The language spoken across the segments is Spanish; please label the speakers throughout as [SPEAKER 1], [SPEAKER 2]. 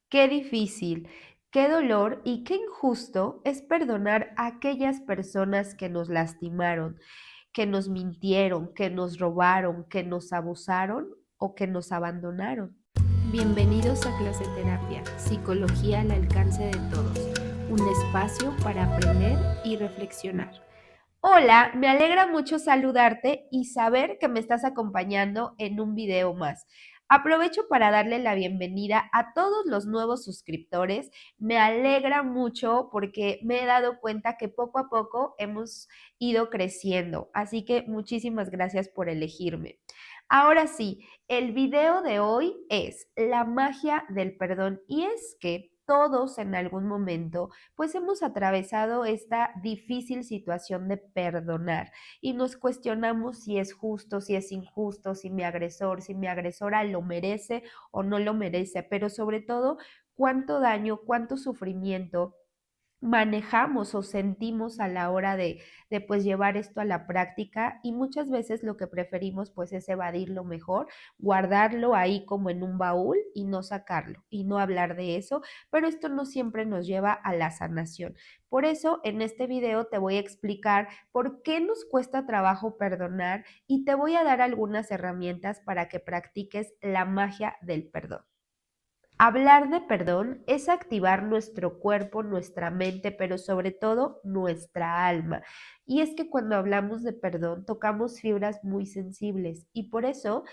[SPEAKER 1] Qué difícil, qué dolor y qué injusto es perdonar a aquellas personas que nos lastimaron, que nos mintieron, que nos robaron, que nos abusaron o que nos abandonaron.
[SPEAKER 2] Bienvenidos a Clase Terapia, Psicología al alcance de todos, un espacio para aprender y reflexionar.
[SPEAKER 1] Hola, me alegra mucho saludarte y saber que me estás acompañando en un video más. Aprovecho para darle la bienvenida a todos los nuevos suscriptores. Me alegra mucho porque me he dado cuenta que poco a poco hemos ido creciendo. Así que muchísimas gracias por elegirme. Ahora sí, el video de hoy es la magia del perdón y es que todos en algún momento pues hemos atravesado esta difícil situación de perdonar y nos cuestionamos si es justo, si es injusto, si mi agresora lo merece o no lo merece, pero sobre todo cuánto daño, cuánto sufrimiento manejamos o sentimos a la hora de pues llevar esto a la práctica y muchas veces lo que preferimos pues es evadirlo mejor, guardarlo ahí como en un baúl y no sacarlo y no hablar de eso, pero esto no siempre nos lleva a la sanación. Por eso en este video te voy a explicar por qué nos cuesta trabajo perdonar y te voy a dar algunas herramientas para que practiques la magia del perdón. Hablar de perdón es activar nuestro cuerpo, nuestra mente, pero sobre todo nuestra alma. Y es que cuando hablamos de perdón tocamos fibras muy sensibles y por eso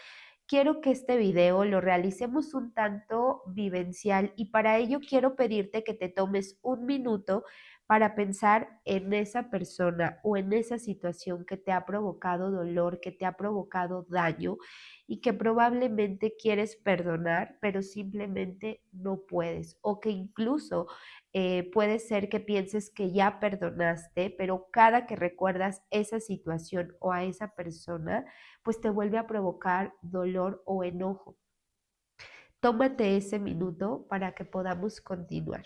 [SPEAKER 1] quiero que este video lo realicemos un tanto vivencial y para ello quiero pedirte que te tomes un minuto para pensar en esa persona o en esa situación que te ha provocado dolor, que te ha provocado daño y que probablemente quieres perdonar, pero simplemente no puedes o que incluso puede ser que pienses que ya perdonaste, pero cada que recuerdas esa situación o a esa persona, pues te vuelve a provocar dolor o enojo. Tómate ese minuto para que podamos continuar.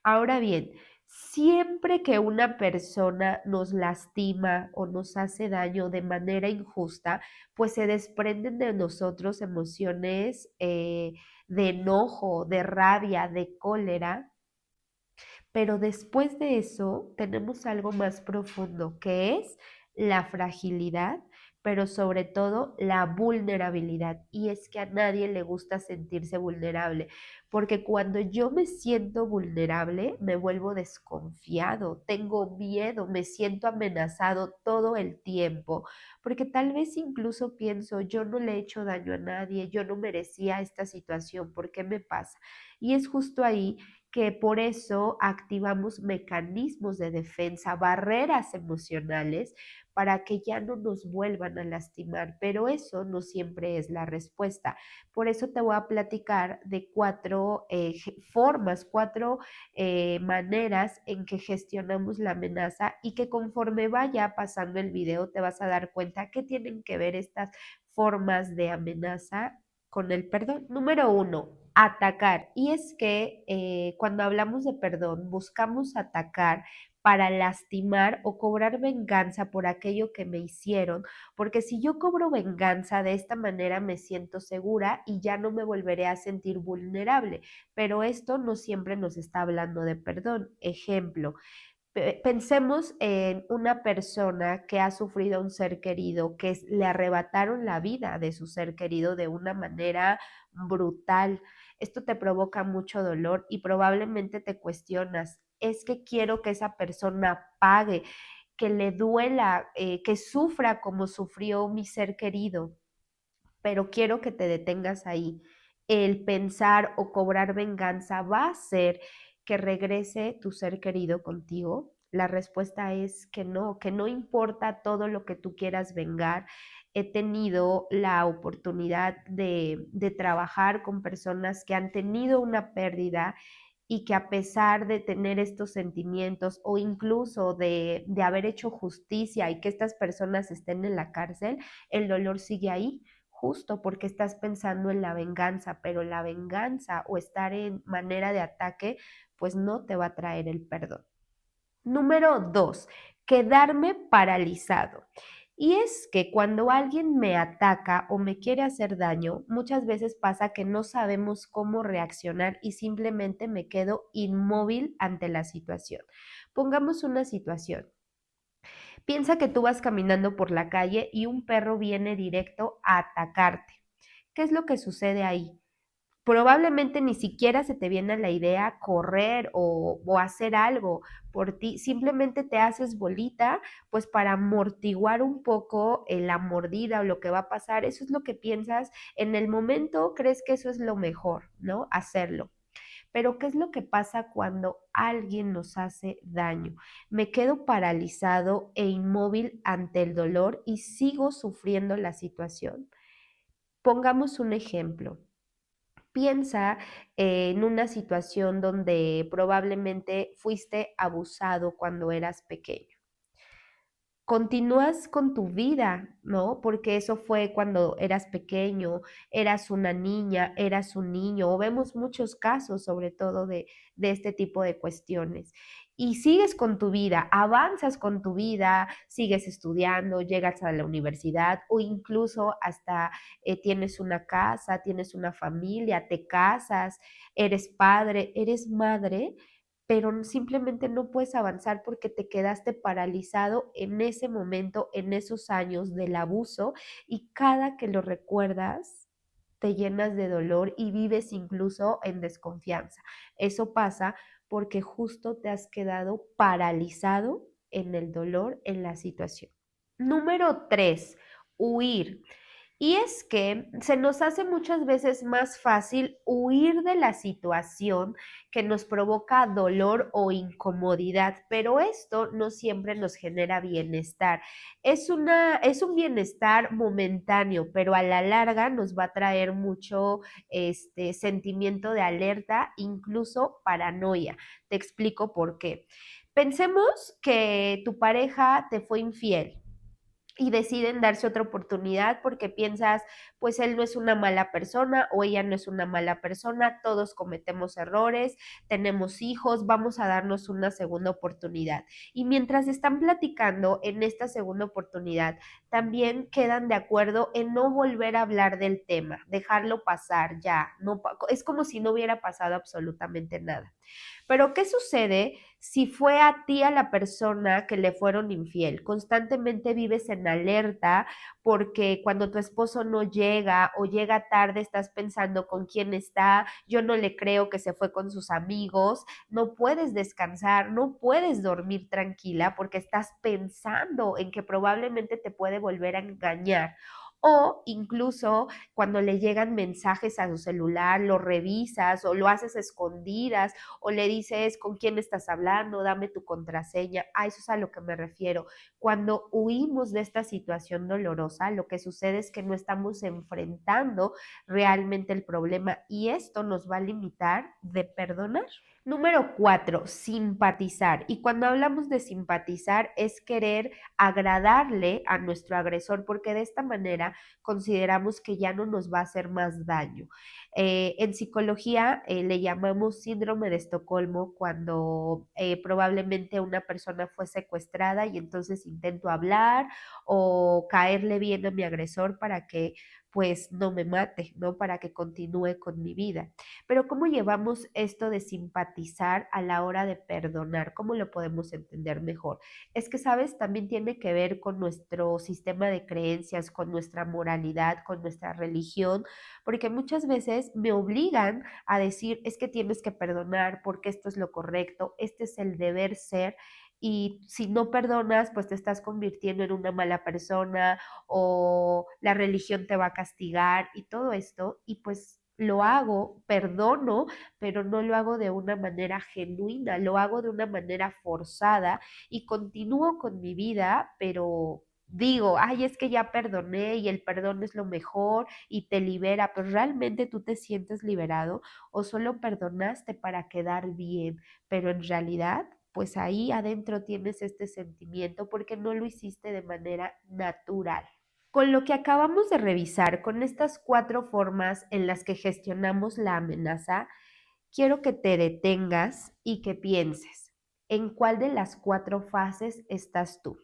[SPEAKER 1] Ahora bien, siempre que una persona nos lastima o nos hace daño de manera injusta, pues se desprenden de nosotros emociones de enojo, de rabia, de cólera, pero después de eso tenemos algo más profundo, que es la fragilidad, pero sobre todo la vulnerabilidad. Y es que a nadie le gusta sentirse vulnerable, porque cuando yo me siento vulnerable, me vuelvo desconfiado, tengo miedo, me siento amenazado todo el tiempo, porque tal vez incluso pienso, yo no le he hecho daño a nadie, yo no merecía esta situación, ¿por qué me pasa? Y es justo ahí que por eso activamos mecanismos de defensa, barreras emocionales para que ya no nos vuelvan a lastimar, pero eso no siempre es la respuesta. Por eso te voy a platicar de cuatro formas, cuatro maneras en que gestionamos la amenaza y que conforme vaya pasando el video te vas a dar cuenta que tienen que ver estas formas de amenaza con el perdón. Número uno, atacar. Y es que cuando hablamos de perdón, buscamos atacar para lastimar o cobrar venganza por aquello que me hicieron, porque si yo cobro venganza de esta manera me siento segura y ya no me volveré a sentir vulnerable, pero esto no siempre nos está hablando de perdón. Ejemplo, pensemos en una persona que ha sufrido a un ser querido, que le arrebataron la vida de su ser querido de una manera brutal. Esto te provoca mucho dolor y probablemente te cuestionas, es que quiero que esa persona pague, que le duela, que sufra como sufrió mi ser querido, pero quiero que te detengas ahí. El pensar o cobrar venganza va a hacer que regrese tu ser querido contigo. La respuesta es que no importa todo lo que tú quieras vengar. He tenido la oportunidad de trabajar con personas que han tenido una pérdida y que a pesar de tener estos sentimientos o incluso de haber hecho justicia y que estas personas estén en la cárcel, el dolor sigue ahí justo porque estás pensando en la venganza, pero la venganza o estar en manera de ataque, pues no te va a traer el perdón. Número dos, quedarme paralizado. Y es que cuando alguien me ataca o me quiere hacer daño, muchas veces pasa que no sabemos cómo reaccionar y simplemente me quedo inmóvil ante la situación. Pongamos una situación. Piensa que tú vas caminando por la calle y un perro viene directo a atacarte. ¿Qué es lo que sucede ahí? Probablemente ni siquiera se te viene a la idea correr o hacer algo por ti, simplemente te haces bolita, pues para amortiguar un poco la mordida o lo que va a pasar. Eso es lo que piensas en el momento, crees que eso es lo mejor, ¿no? Hacerlo. Pero ¿qué es lo que pasa cuando alguien nos hace daño? Me quedo paralizado e inmóvil ante el dolor y sigo sufriendo la situación. Pongamos un ejemplo. Piensa en una situación donde probablemente fuiste abusado cuando eras pequeño. Continúas con tu vida, ¿no? Porque eso fue cuando eras pequeño, eras una niña, eras un niño, o vemos muchos casos sobre todo de este tipo de cuestiones. Y sigues con tu vida, avanzas con tu vida, sigues estudiando, llegas a la universidad o incluso hasta tienes una casa, tienes una familia, te casas, eres padre, eres madre, pero simplemente no puedes avanzar porque te quedaste paralizado en ese momento, en esos años del abuso, y cada que lo recuerdas te llenas de dolor y vives incluso en desconfianza. Eso pasa porque justo te has quedado paralizado en el dolor, en la situación. Número 3, huir. Y es que se nos hace muchas veces más fácil huir de la situación que nos provoca dolor o incomodidad, pero esto no siempre nos genera bienestar. Es un bienestar momentáneo, pero a la larga nos va a traer mucho sentimiento de alerta, incluso paranoia. Te explico por qué. Pensemos que tu pareja te fue infiel y deciden darse otra oportunidad porque piensas, pues él no es una mala persona o ella no es una mala persona, todos cometemos errores, tenemos hijos, vamos a darnos una segunda oportunidad. Y mientras están platicando en esta segunda oportunidad, también quedan de acuerdo en no volver a hablar del tema, dejarlo pasar ya, no, es como si no hubiera pasado absolutamente nada. Pero ¿qué sucede si fue a ti a la persona que le fueron infiel? Constantemente vives en alerta porque cuando tu esposo no llega o llega tarde estás pensando con quién está, yo no le creo que se fue con sus amigos, no puedes descansar, no puedes dormir tranquila porque estás pensando en que probablemente te puede volver a engañar. O incluso cuando le llegan mensajes a su celular, lo revisas o lo haces a escondidas o le dices con quién estás hablando, dame tu contraseña. A eso es a lo que me refiero. Cuando huimos de esta situación dolorosa, lo que sucede es que no estamos enfrentando realmente el problema y esto nos va a limitar de perdonar. Número 4, simpatizar. Y cuando hablamos de simpatizar es querer agradarle a nuestro agresor porque de esta manera consideramos que ya no nos va a hacer más daño. En psicología le llamamos síndrome de Estocolmo cuando probablemente una persona fue secuestrada y entonces intento hablar o caerle bien a mi agresor para que pues no me mate, ¿no? Para que continúe con mi vida. Pero ¿cómo llevamos esto de simpatizar a la hora de perdonar? ¿Cómo lo podemos entender mejor? Es que, ¿sabes? También tiene que ver con nuestro sistema de creencias, con nuestra moralidad, con nuestra religión, porque muchas veces me obligan a decir, es que tienes que perdonar porque esto es lo correcto, este es el deber ser. Y si no perdonas, pues te estás convirtiendo en una mala persona o la religión te va a castigar y todo esto. Y pues lo hago, perdono, pero no lo hago de una manera genuina, lo hago de una manera forzada y continúo con mi vida, pero digo, ay, es que ya perdoné y el perdón es lo mejor y te libera, pero realmente tú te sientes liberado o solo perdonaste para quedar bien, pero en realidad, pues ahí adentro tienes este sentimiento porque no lo hiciste de manera natural. Con lo que acabamos de revisar, con estas 4 formas en las que gestionamos la amenaza, quiero que te detengas y que pienses en cuál de las 4 fases estás tú.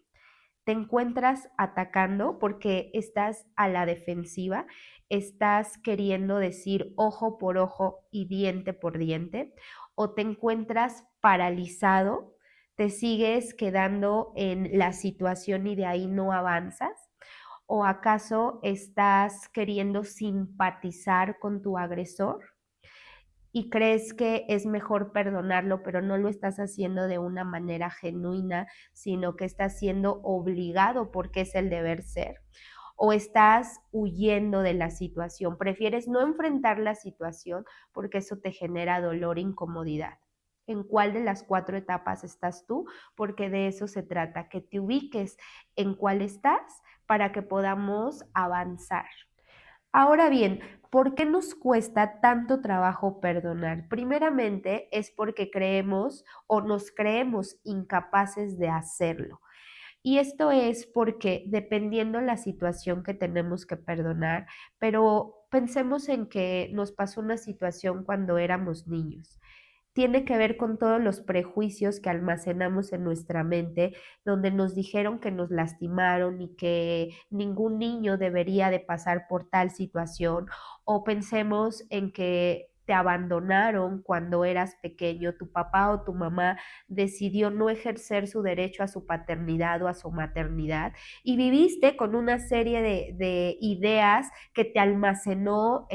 [SPEAKER 1] te encuentras atacando porque estás a la defensiva, estás queriendo decir ojo por ojo y diente por diente, o te encuentras paralizado, te sigues quedando en la situación y de ahí no avanzas, o acaso estás queriendo simpatizar con tu agresor y crees que es mejor perdonarlo, pero no lo estás haciendo de una manera genuina, sino que estás siendo obligado porque es el deber ser. O estás huyendo de la situación, prefieres no enfrentar la situación porque eso te genera dolor e incomodidad. ¿En cuál de las 4 etapas estás tú? Porque de eso se trata, que te ubiques en cuál estás para que podamos avanzar. Ahora bien, ¿por qué nos cuesta tanto trabajo perdonar? Primeramente es porque creemos o nos creemos incapaces de hacerlo. Y esto es porque dependiendo la situación que tenemos que perdonar, pero pensemos en que nos pasó una situación cuando éramos niños. Tiene que ver con todos los prejuicios que almacenamos en nuestra mente, donde nos dijeron que nos lastimaron y que ningún niño debería de pasar por tal situación, o pensemos en que te abandonaron cuando eras pequeño, tu papá o tu mamá decidió no ejercer su derecho a su paternidad o a su maternidad y viviste con una serie de ideas que te almacenó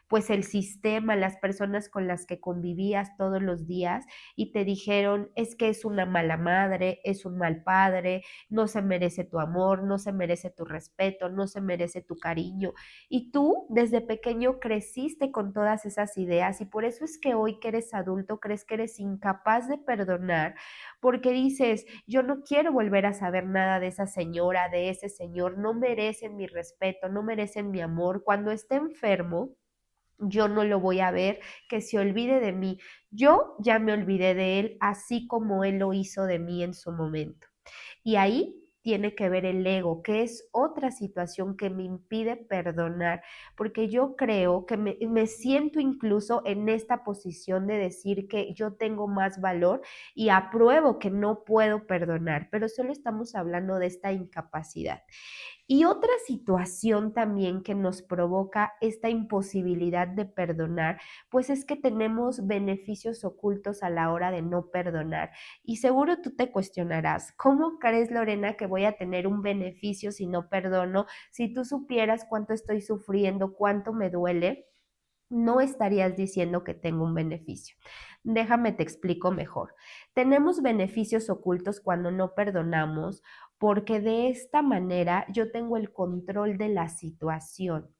[SPEAKER 1] pues el sistema, las personas con las que convivías todos los días y te dijeron, es que es una mala madre, es un mal padre, no se merece tu amor, no se merece tu respeto, no se merece tu cariño. Y tú desde pequeño creciste con todas esas ideas y por eso es que hoy que eres adulto crees que eres incapaz de perdonar porque dices, yo no quiero volver a saber nada de esa señora, de ese señor, no merecen mi respeto, no merecen mi amor. Cuando esté enfermo, yo no lo voy a ver, que se olvide de mí. Yo ya me olvidé de él, así como él lo hizo de mí en su momento. Y ahí tiene que ver el ego, que es otra situación que me impide perdonar, porque yo creo que me siento incluso en esta posición de decir que yo tengo más valor y apruebo que no puedo perdonar, pero solo estamos hablando de esta incapacidad. Y otra situación también que nos provoca esta imposibilidad de perdonar, pues es que tenemos beneficios ocultos a la hora de no perdonar. Y seguro tú te cuestionarás, ¿cómo crees, Lorena, que voy a tener un beneficio si no perdono? Si tú supieras cuánto estoy sufriendo, cuánto me duele, no estarías diciendo que tengo un beneficio. Déjame te explico mejor. Tenemos beneficios ocultos cuando no perdonamos porque de esta manera yo tengo el control de la situación.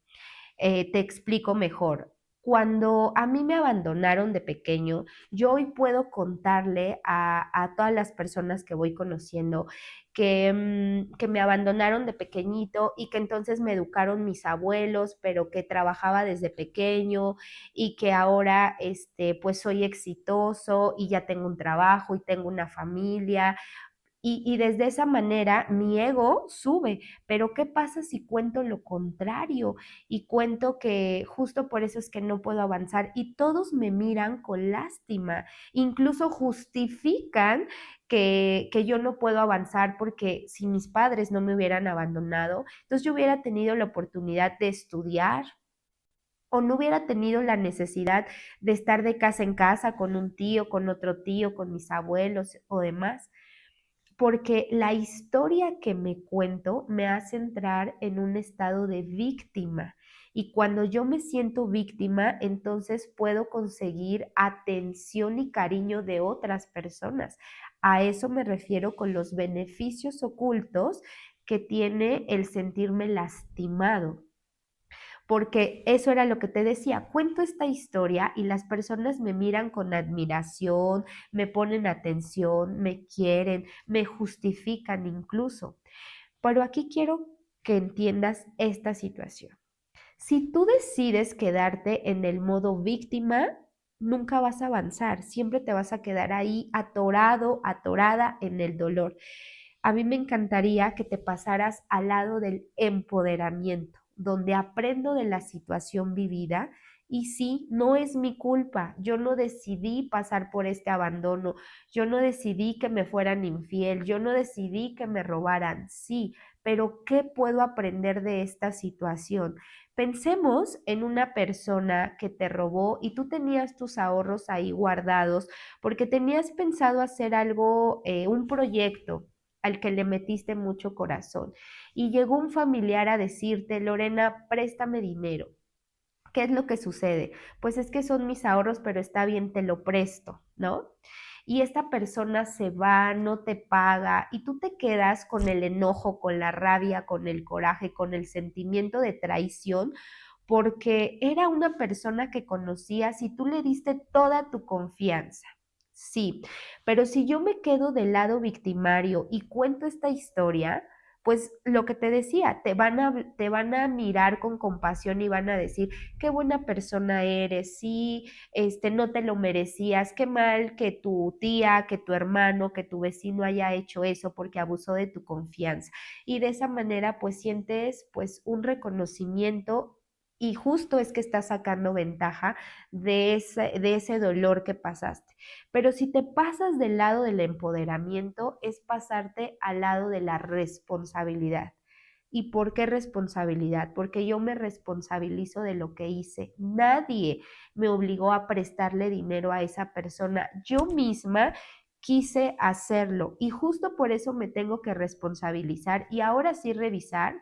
[SPEAKER 1] Te explico mejor. Cuando a mí me abandonaron de pequeño, yo hoy puedo contarle a todas las personas que voy conociendo que me abandonaron de pequeñito y que entonces me educaron mis abuelos, pero que trabajaba desde pequeño y que ahora pues soy exitoso y ya tengo un trabajo y tengo una familia y desde esa manera mi ego sube, pero ¿qué pasa si cuento lo contrario? Y cuento que justo por eso es que no puedo avanzar y todos me miran con lástima, incluso justifican que yo no puedo avanzar porque si mis padres no me hubieran abandonado, entonces yo hubiera tenido la oportunidad de estudiar o no hubiera tenido la necesidad de estar de casa en casa con un tío, con otro tío, con mis abuelos o demás porque la historia que me cuento me hace entrar en un estado de víctima. Y cuando yo me siento víctima, entonces puedo conseguir atención y cariño de otras personas. A eso me refiero con los beneficios ocultos que tiene el sentirme lastimado porque eso era lo que te decía, cuento esta historia y las personas me miran con admiración, me ponen atención, me quieren, me justifican incluso. Pero aquí quiero que entiendas esta situación. Si tú decides quedarte en el modo víctima, nunca vas a avanzar, siempre te vas a quedar ahí atorado, atorada en el dolor. A mí me encantaría que te pasaras al lado del empoderamiento, donde aprendo de la situación vivida Y sí, no es mi culpa, yo no decidí pasar por este abandono, yo no decidí que me fueran infiel, yo no decidí que me robaran, sí, pero ¿qué puedo aprender de esta situación? Pensemos en una persona que te robó y tú tenías tus ahorros ahí guardados porque tenías pensado hacer algo, un proyecto al que le metiste mucho corazón y llegó un familiar a decirte, Lorena, préstame dinero. ¿Qué es lo que sucede? Pues es que son mis ahorros, pero está bien, te lo presto, ¿no? Y esta persona se va, no te paga y tú te quedas con el enojo, con la rabia, con el coraje, con el sentimiento de traición, porque era una persona que conocías y tú le diste toda tu confianza. Sí, pero si yo me quedo del lado victimario y cuento esta historia, pues lo que te decía, te van a mirar con compasión y van a decir, qué buena persona eres, sí, no te lo merecías, qué mal que tu tía, que tu hermano, que tu vecino haya hecho eso porque abusó de tu confianza. Y de esa manera pues sientes pues un reconocimiento y justo es que estás sacando ventaja de ese dolor que pasaste. Pero si te pasas del lado del empoderamiento, es pasarte al lado de la responsabilidad. ¿Y por qué responsabilidad? Porque yo me responsabilizo de lo que hice. Nadie me obligó a prestarle dinero a esa persona. Yo misma quise hacerlo y justo por eso me tengo que responsabilizar y ahora sí revisar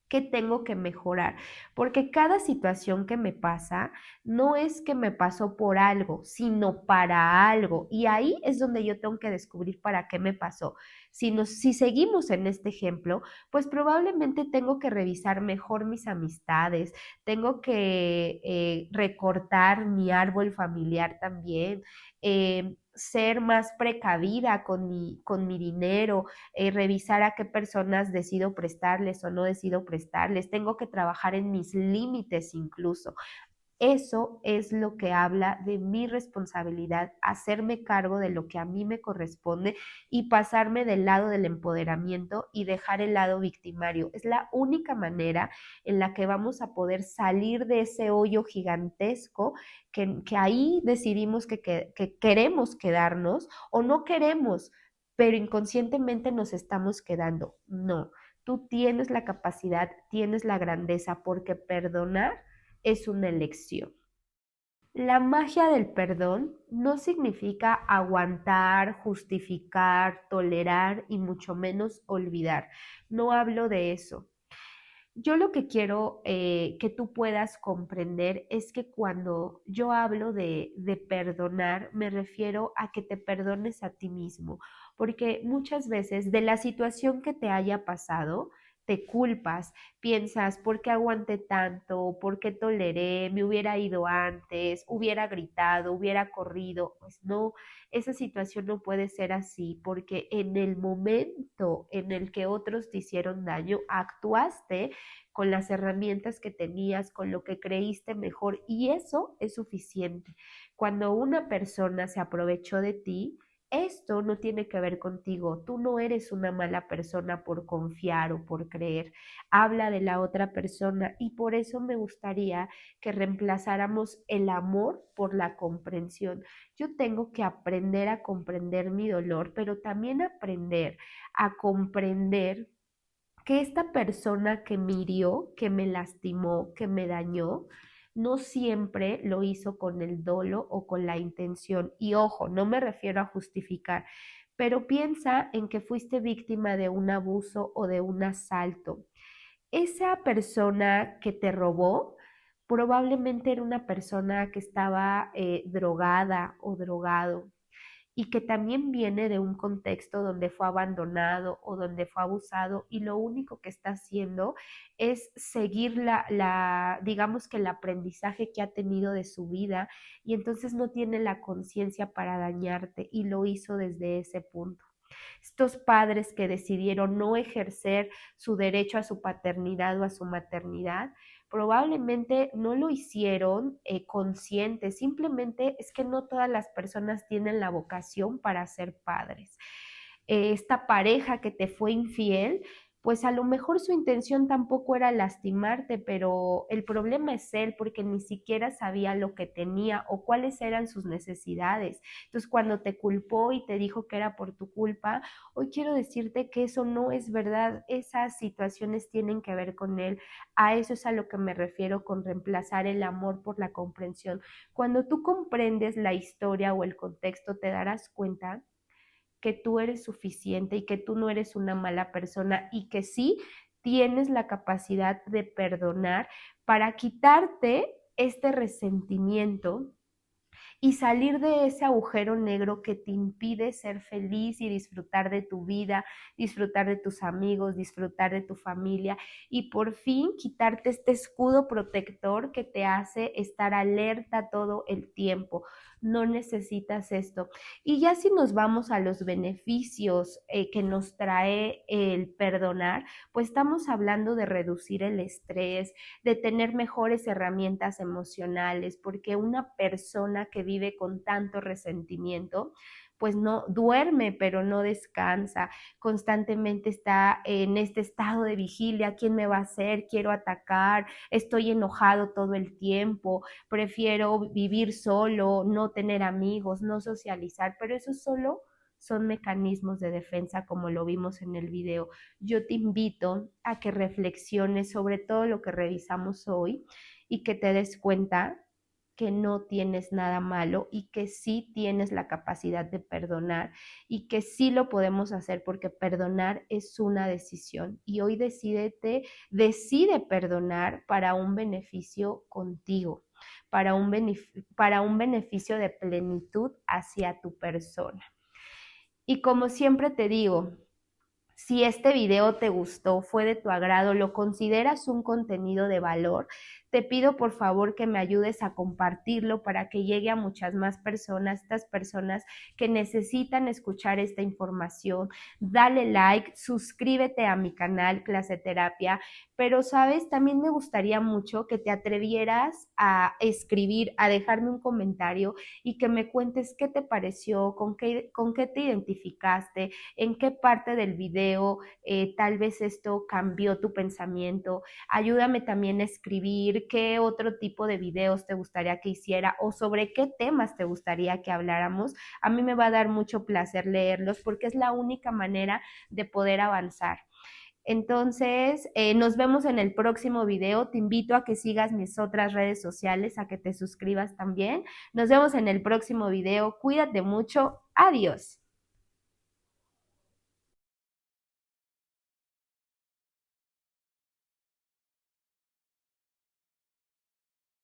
[SPEAKER 1] qué tengo que mejorar, porque cada situación que me pasa no es que me pasó por algo, sino para algo. Y ahí es donde yo tengo que descubrir para qué me pasó. Si seguimos en este ejemplo, pues probablemente tengo que revisar mejor mis amistades, tengo que recortar mi árbol familiar también, ser más precavida con mi dinero, revisar a qué personas decido prestarles o no decido prestarles, tengo que trabajar en mis límites incluso. Eso es lo que habla de mi responsabilidad, hacerme cargo de lo que a mí me corresponde y pasarme del lado del empoderamiento y dejar el lado victimario. Es la única manera en la que vamos a poder salir de ese hoyo gigantesco que ahí decidimos que queremos quedarnos o no queremos, pero inconscientemente nos estamos quedando. No, tú tienes la capacidad, tienes la grandeza, porque perdonar es una elección. La magia del perdón no significa aguantar, justificar, tolerar y mucho menos olvidar. No hablo de eso. Yo lo que quiero que tú puedas comprender es que cuando yo hablo de perdonar, me refiero a que te perdones a ti mismo, porque muchas veces de la situación que te haya pasado, te culpas, piensas, ¿por qué aguanté tanto? ¿Por qué toleré? ¿Me hubiera ido antes? ¿Hubiera gritado? ¿Hubiera corrido? Pues no, esa situación no puede ser así, porque en el momento en el que otros te hicieron daño, actuaste con las herramientas que tenías, con lo que creíste mejor, y eso es suficiente. Cuando una persona se aprovechó de ti, esto no tiene que ver contigo. Tú no eres una mala persona por confiar o por creer. Habla de la otra persona y por eso me gustaría que reemplazáramos el amor por la comprensión. Yo tengo que aprender a comprender mi dolor, pero también aprender a comprender que esta persona que me hirió, que me lastimó, que me dañó, no siempre lo hizo con el dolo o con la intención. Y ojo, no me refiero a justificar, pero piensa en que fuiste víctima de un abuso o de un asalto. Esa persona que te robó probablemente era una persona que estaba drogada o drogado y que también viene de un contexto donde fue abandonado o donde fue abusado y lo único que está haciendo es seguir digamos que el aprendizaje que ha tenido de su vida y entonces no tiene la conciencia para dañarte y lo hizo desde ese punto. Estos padres que decidieron no ejercer su derecho a su paternidad o a su maternidad, probablemente no lo hicieron conscientes, simplemente es que no todas las personas tienen la vocación para ser padres. Esta pareja que te fue infiel, pues a lo mejor su intención tampoco era lastimarte, pero el problema es él porque ni siquiera sabía lo que tenía o cuáles eran sus necesidades. Entonces, cuando te culpó y te dijo que era por tu culpa, hoy quiero decirte que eso no es verdad. Esas situaciones tienen que ver con él. A eso es a lo que me refiero con reemplazar el amor por la comprensión. Cuando tú comprendes la historia o el contexto, te darás cuenta que tú eres suficiente y que tú no eres una mala persona y que sí tienes la capacidad de perdonar para quitarte este resentimiento y salir de ese agujero negro que te impide ser feliz y disfrutar de tu vida, disfrutar de tus amigos, disfrutar de tu familia y por fin quitarte este escudo protector que te hace estar alerta todo el tiempo. No necesitas esto. Y ya si nos vamos a los beneficios que nos trae el perdonar, pues estamos hablando de reducir el estrés, de tener mejores herramientas emocionales, porque una persona que vive con tanto resentimiento, pues no duerme, pero no descansa, constantemente está en este estado de vigilia, ¿quién me va a hacer? Quiero atacar, estoy enojado todo el tiempo, prefiero vivir solo, no tener amigos, no socializar, pero eso solo son mecanismos de defensa como lo vimos en el video. Yo te invito a que reflexiones sobre todo lo que revisamos hoy y que te des cuenta que no tienes nada malo y que sí tienes la capacidad de perdonar y que sí lo podemos hacer porque perdonar es una decisión y hoy decide perdonar para un beneficio contigo, para un beneficio de plenitud hacia tu persona. Y como siempre te digo, si este video te gustó, fue de tu agrado, lo consideras un contenido de valor, te pido por favor que me ayudes a compartirlo para que llegue a muchas más personas, estas personas que necesitan escuchar esta información. Dale like, suscríbete a mi canal Clase Terapia, pero sabes, también me gustaría mucho que te atrevieras a escribir, a dejarme un comentario y que me cuentes qué te pareció, con qué te identificaste, en qué parte del video tal vez esto cambió tu pensamiento. Ayúdame también a escribir qué otro tipo de videos te gustaría que hiciera o sobre qué temas te gustaría que habláramos. A mí me va a dar mucho placer leerlos porque es la única manera de poder avanzar. Entonces, nos vemos en el próximo video. Te invito a que sigas mis otras redes sociales, a que te suscribas también. Nos vemos en el próximo video. Cuídate mucho. Adiós.